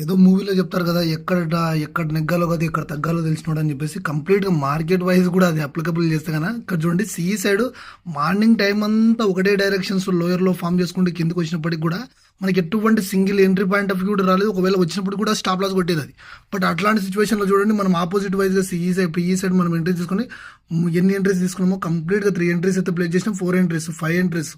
ఏదో మూవీలో చెప్తారు కదా, ఎక్కడ నెగ్గాలో కదా ఎక్కడ తగ్గాలో తెలిసినోడు అని చెప్పేసి కంప్లీట్గా మార్కెట్ వైజ్ కూడా అది అప్లికబుల్ చేస్తే కన్నా ఇక్కడ చూడండి సీ సైడ్ మార్నింగ్ టైం అంతా ఒకటే డైరెక్షన్స్ లోయర్లో ఫామ్ చేసుకుంటే కిందకి వచ్చినప్పటికి కూడా మనకి ఎటువంటి single entry point of view కూడా రాలేదు. ఒకవేళ వచ్చినప్పుడు కూడా స్టాప్ లాస్ కొట్టేది అది. బట్ అట్లాంటి సిచ్యువేషన్లో చూడండి మనం ఆపోజిట్ వైజ్గా ఈ సైడ్ మనం ఎంట్రీ తీసుకొని ఎన్ని ఎంట్రీస్ తీసుకున్నామో కంప్లీట్గా 3 ఎంట్రీస్ అయితే ప్లేస్ చేసినాం, 4 ఎంట్రీస్, 5 ఎంట్రీస్.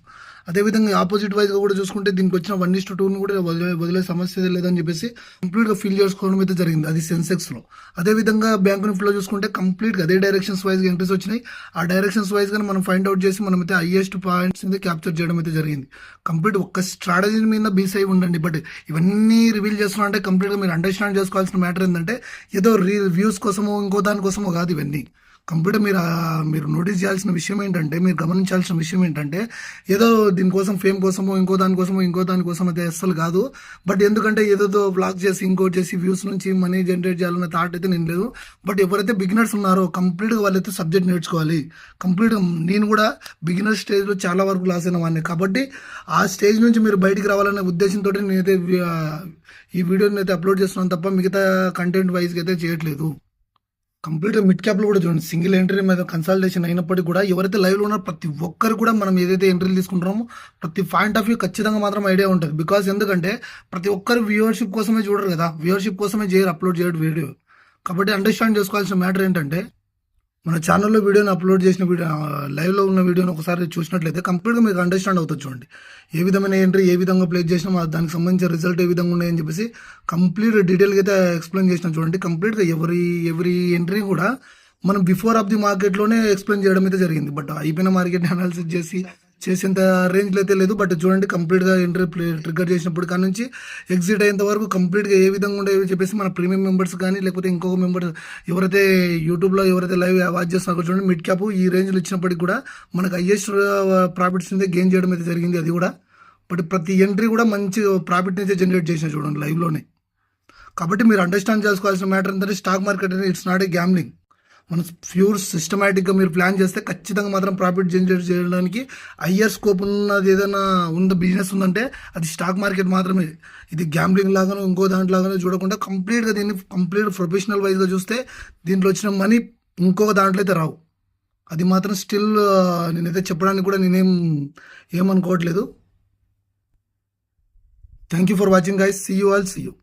అదేవిధంగా ఆపోజిట్ వైజ్గా కూడా చూసుకుంటే దీనికి వచ్చిన 1:2 కూడా వదిలే సమస్య లేదని చెప్పేసి కంప్లీట్గా ఫిల్ చేసుకోవడం అయితే జరిగింది, అది సెన్సెక్స్లో. అదేవిధంగా బ్యాంక్ నిఫ్టీలో చూసుకుంటే కంప్లీట్గా అదే డైరెక్షన్స్ వైజ్గా ఎంట్రీస్ వచ్చినాయి. ఆ డైరెక్షన్స్ వైజ్గా మనం ఫైండ్ అవుట్ చేసి మనమైతే హైయెస్ట్ పాయింట్స్ అయితే క్యాప్చర్ చేయడం అయితే జరిగింది. కంప్లీట్ ఒక్క స్ట్రాటజీ మీద బేస్ అయి ఉండండి. బట్ ఇవన్నీ రివీల్ చేస్తున్నా అంటే కంప్లీట్గా మీరు అండర్స్టాండ్ చేసుకోవాల్సిన మ్యాటర్ ఏంటంటే ఏదో వ్యూస్ కోసమో ఇంకో దానికోసమో కాదు ఇవన్నీ. కంప్లీట్గా మీరు నోటీస్ చేయాల్సిన విషయం ఏంటంటే, మీరు గమనించాల్సిన విషయం ఏంటంటే ఏదో దీనికోసం ఫేమ్ కోసమో ఇంకో దానికోసం అయితే అస్సలు కాదు. బట్ ఎందుకంటే ఏదో బ్లాగ్ చేసి ఇంకోటి చేసి వ్యూస్ నుంచి మనీ జనరేట్ చేయాలన్న థాట్ అయితే నేను లేదు. బట్ ఎవరైతే బిగినర్స్ ఉన్నారో కంప్లీట్గా వాళ్ళైతే సబ్జెక్ట్ నేర్చుకోవాలి. కంప్లీట్గా నేను కూడా బిగినర్ స్టేజ్లో చాలా వరకు లాస్ అయిన వాడిని. కాబట్టి ఆ స్టేజ్ నుంచి మీరు బయటికి రావాలనే ఉద్దేశంతో నేనైతే ఈ వీడియోని అయితే అప్లోడ్ చేస్తున్నాను తప్ప మిగతా కంటెంట్ వైజ్గా అయితే చేయట్లేదు. కంప్లీట్గా మిడ్ క్యాప్లో కూడా చూడండి సింగిల్ ఎంట్రీ మీద కన్సల్టేషన్ అయినప్పటికీ కూడా ఎవరైతే లైవ్లో ఉన్నారో ప్రతి ఒక్కరు కూడా మనం ఏదైతే ఎంట్రీలు తీసుకుంటామో ప్రతి పాయింట్ ఆఫ్ వ్యూ ఖచ్చితంగా మాత్రం ఐడియా ఉంటుంది. బికాస్ ఎందుకంటే ప్రతి ఒక్కరు వ్యూవర్షిప్ కోసమే చూడరు కదా, వ్యూవర్షిప్ కోసమే అప్లోడ్ చేయడం వీడియో. కాబట్టి అండర్స్టాండ్ చేసుకోవాల్సిన మ్యాటర్ ఏంటంటే మన ఛానల్లో వీడియోని అప్లోడ్ చేసిన లైవ్లో ఉన్న వీడియోని ఒకసారి చూసినట్లయితే కంప్లీట్గా మీకు అండర్స్టాండ్ అవుతుంది. చూడండి ఏ విధమైన ఎంట్రీ ఏ విధంగా ప్లేస్ చేసినా దానికి సంబంధించిన రిజల్ట్ ఏ విధంగా ఉన్నాయని చెప్పేసి కంప్లీట్ డీటెయిల్గా అయితే ఎక్స్ప్లెయిన్ చేసినా. చూడండి కంప్లీట్గా ఎవరి ఎంట్రీ కూడా మనం బిఫోర్ ఆఫ్ ది మార్కెట్లోనే ఎక్స్ప్లెయిన్ చేయడం అయితే జరిగింది. బట్ అయిపోయిన మార్కెట్ని అనాలిసిస్ చేసేంత రేంజ్లో అయితే లేదు. బట్ చూడండి కంప్లీట్గా ఎంట్రీ ట్రిగ్గర్ చేసినప్పుడు కానీ నుంచి ఎగ్జిట్ అయ్యేంత వరకు కంప్లీట్గా ఏ విధంగా ఉండేవి చెప్పేసి మన ప్రీమియం మెంబర్స్ కానీ లేకపోతే ఇంకొక మెంబర్స్ ఎవరైతే యూట్యూబ్లో ఎవరైతే లైవ్ వాచ్ చేస్తున్నారో చూడండి మిడ్ క్యాప్ ఈ రేంజ్లో ఇచ్చినప్పటికి కూడా మనకు హైయెస్ట్ ప్రాఫిట్స్ అయితే గెయిన్ చేయడం అయితే జరిగింది అది కూడా. బట్ ప్రతి ఎంట్రీ కూడా మంచి ప్రాఫిట్ అయితే జనరేట్ చేసిన చూడండి లైవ్లోనే. కాబట్టి మీరు అండర్స్టాండ్ చేసుకోవాల్సిన మ్యాటర్ ఏంటంటే స్టాక్ మార్కెట్ అనేది ఇట్స్ నాట్ ఏ గ్యామ్లింగ్. మనం ప్యూర్ సిస్టమేటిక్గా మీరు ప్లాన్ చేస్తే ఖచ్చితంగా మాత్రం ప్రాఫిట్ జనరేట్ చేయడానికి హయ్యర్ స్కోప్ ఉన్నది ఏదైనా బిజినెస్ ఉందంటే అది స్టాక్ మార్కెట్ మాత్రమే. ఇది గ్యాంబ్లింగ్ లాగానో ఇంకో దాంట్లాగానో చూడకుండా కంప్లీట్గా దీన్ని ప్రొఫెషనల్ వైజ్గా చూస్తే దీంట్లో వచ్చిన మనీ ఇంకొక దాంట్లో అయితే రావు. అది మాత్రం స్టిల్ నేనైతే చెప్పడానికి కూడా ఏమనుకోవట్లేదు. Thank you for watching guys, see you all, see you.